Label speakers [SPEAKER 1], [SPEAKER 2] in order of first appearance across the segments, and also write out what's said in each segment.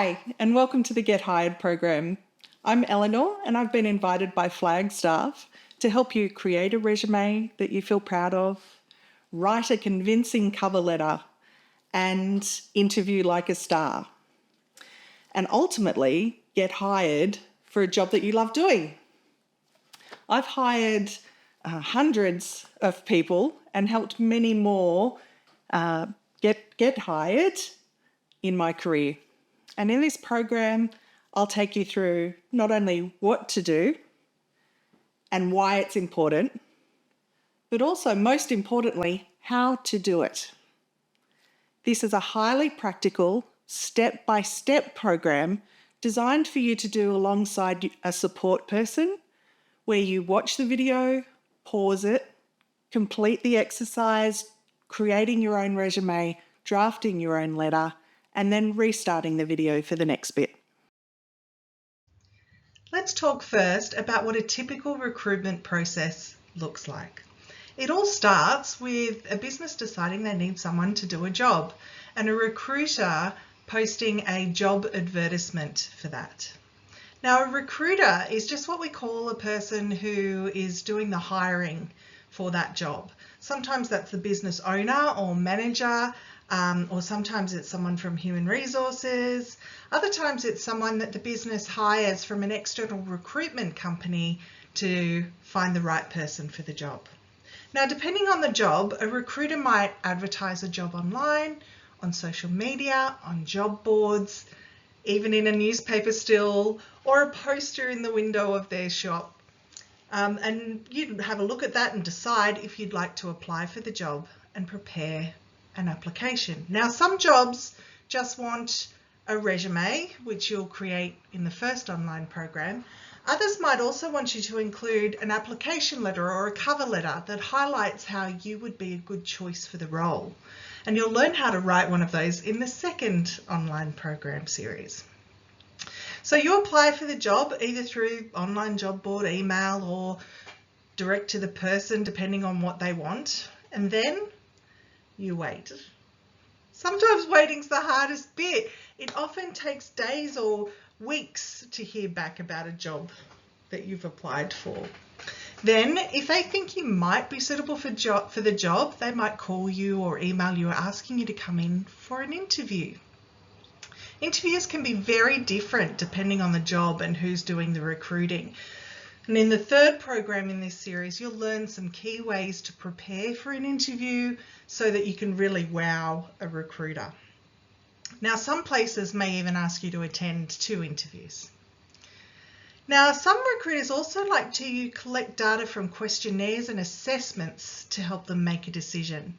[SPEAKER 1] Hi, and welcome to the Get Hired program. I'm Eleanor, and I've been invited by Flagstaff to help you create a resume that you feel proud of, write a convincing cover letter, and interview like a star. And ultimately, get hired for a job that you love doing. I've hired hundreds of people and helped many more get hired in my career. And in this program, I'll take you through not only what to do and why it's important, but also, most importantly, how to do it. This is a highly practical, step-by-step program designed for you to do alongside a support person, where you watch the video, pause it, complete the exercise, creating your own resume, drafting your own letter, and then restarting the video for the next bit.
[SPEAKER 2] Let's talk first about what a typical recruitment process looks like. It all starts with a business deciding they need someone to do a job, and a recruiter posting a job advertisement for that. Now, a recruiter is just what we call a person who is doing the hiring for that job. Sometimes that's the business owner or manager, or sometimes it's someone from human resources. Other times it's someone that the business hires from an external recruitment company to find the right person for the job. Now, depending on the job, a recruiter might advertise a job online, on social media, on job boards, even in a newspaper still, or a poster in the window of their shop. And you'd have a look at that and decide if you'd like to apply for the job and prepare an application. Now, some jobs just want a resume, which you'll create in the first online program. Others might also want you to include an application letter or a cover letter that highlights how you would be a good choice for the role. And you'll learn how to write one of those in the second online program series. So you apply for the job either through online job board, email, or direct to the person, depending on what they want. And then you wait. Sometimes waiting's the hardest bit. It often takes days or weeks to hear back about a job that you've applied for. Then, if they think you might be suitable for the job, they might call you or email you asking you to come in for an interview. Interviews can be very different depending on the job and who's doing the recruiting. And in the third program in this series, you'll learn some key ways to prepare for an interview so that you can really wow a recruiter. Now, some places may even ask you to attend 2 interviews. Now, some recruiters also like to collect data from questionnaires and assessments to help them make a decision.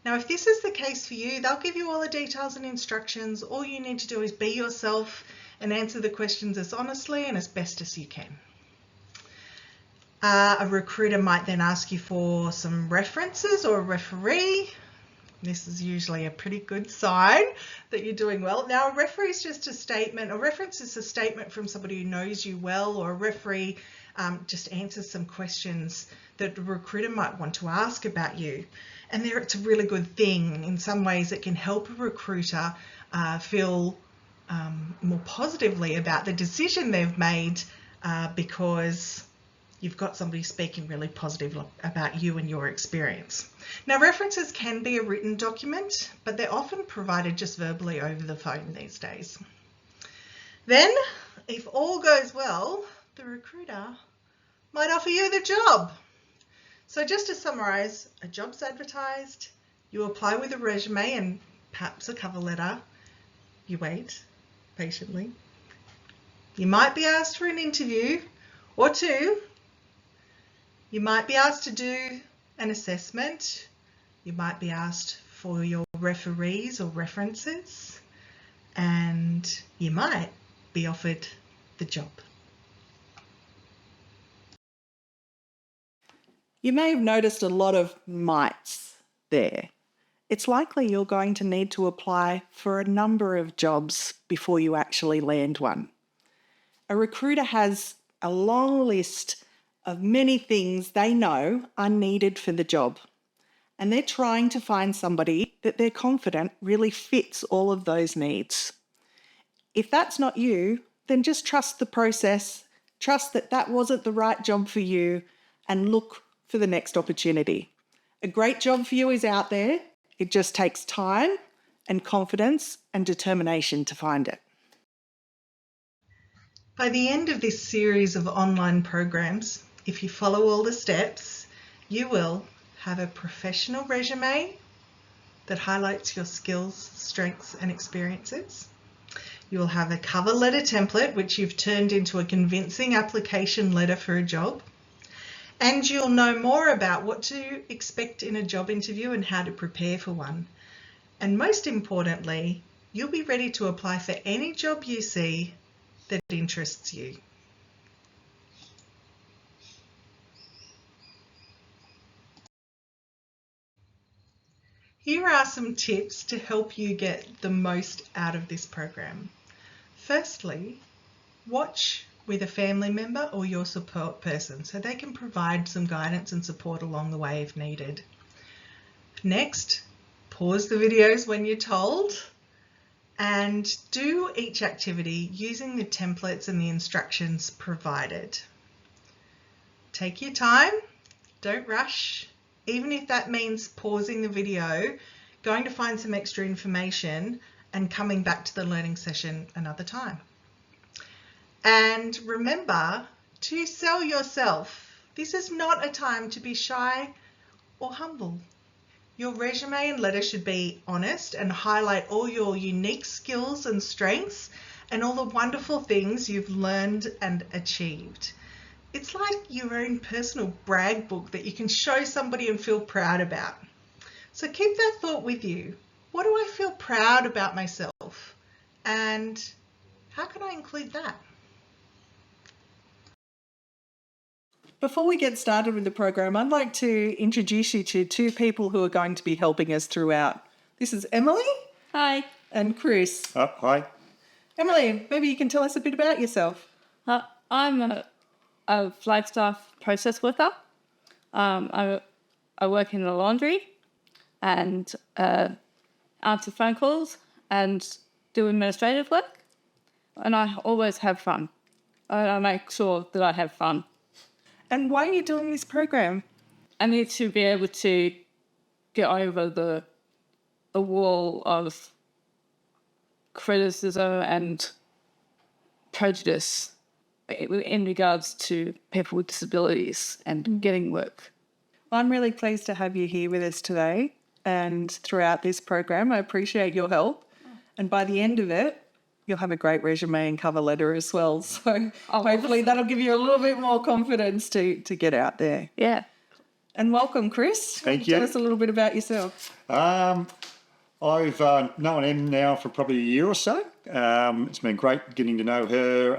[SPEAKER 2] Now, if this is the case for you, they'll give you all the details and instructions. All you need to do is be yourself and answer the questions as honestly and as best as you can. A recruiter might then ask you for some references or a referee. This is usually a pretty good sign that you're doing well. Now, a referee is just a statement. A reference is a statement from somebody who knows you well, or a referee just answers some questions that a recruiter might want to ask about you. And there, it's a really good thing. In some ways, it can help a recruiter feel more positively about the decision they've made because you've got somebody speaking really positive about you and your experience. Now, references can be a written document, but they're often provided just verbally over the phone these days. Then, if all goes well, the recruiter might offer you the job. So just to summarise, a job's advertised, you apply with a resume and perhaps a cover letter, you wait patiently. You might be asked for an interview or 2. You might be asked to do an assessment. You might be asked for your referees or references, and you might be offered the job.
[SPEAKER 1] You may have noticed a lot of mights there. It's likely you're going to need to apply for a number of jobs before you actually land one. A recruiter has a long list of many things they know are needed for the job, and they're trying to find somebody that they're confident really fits all of those needs. If that's not you, then just trust the process, trust that that wasn't the right job for you, and look for the next opportunity. A great job for you is out there. It just takes time and confidence and determination to find it.
[SPEAKER 2] By the end of this series of online programs, if you follow all the steps, you will have a professional resume that highlights your skills, strengths, and experiences. You will have a cover letter template, which you've turned into a convincing application letter for a job. And you'll know more about what to expect in a job interview and how to prepare for one. And most importantly, you'll be ready to apply for any job you see that interests you. Here are some tips to help you get the most out of this program. Firstly, watch with a family member or your support person so they can provide some guidance and support along the way if needed. Next, pause the videos when you're told and do each activity using the templates and the instructions provided. Take your time, don't rush, even if that means pausing the video, going to find some extra information and coming back to the learning session another time. And remember to sell yourself. This is not a time to be shy or humble. Your resume and letter should be honest and highlight all your unique skills and strengths and all the wonderful things you've learned and achieved. It's like your own personal brag book that you can show somebody and feel proud about. So keep that thought with you. What do I feel proud about myself? And how can I include that?
[SPEAKER 1] Before we get started with the program, I'd like to introduce you to two people who are going to be helping us throughout. This is Emily.
[SPEAKER 3] Hi.
[SPEAKER 1] And Chris.
[SPEAKER 4] Hi.
[SPEAKER 1] Emily, maybe you can tell us a bit about yourself.
[SPEAKER 3] I'm a Flagstaff process worker. I work in the laundry and answer phone calls and do administrative work. And I always have fun. I make sure that I have fun.
[SPEAKER 1] And why are you doing this program?
[SPEAKER 3] I need to be able to get over the wall of criticism and prejudice in regards to people with disabilities and getting work.
[SPEAKER 1] Well, I'm really pleased to have you here with us today and throughout this program. I appreciate your help. And by the end of it, you'll have a great resume and cover letter as well. So hopefully that'll give you a little bit more confidence to get out there.
[SPEAKER 3] Yeah.
[SPEAKER 1] And welcome, Chris.
[SPEAKER 4] Thank you.
[SPEAKER 1] Tell us a little bit about yourself.
[SPEAKER 4] I've known Em now for probably a year or so. It's been great getting to know her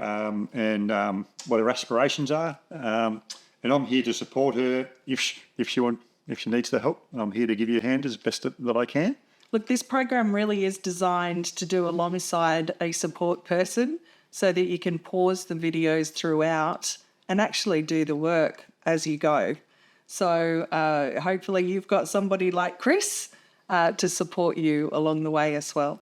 [SPEAKER 4] and what her aspirations are. And I'm here to support her if she needs the help. I'm here to give you a hand as best that I can.
[SPEAKER 1] Look, this program really is designed to do alongside a support person so that you can pause the videos throughout and actually do the work as you go. So hopefully you've got somebody like Chris to support you along the way as well.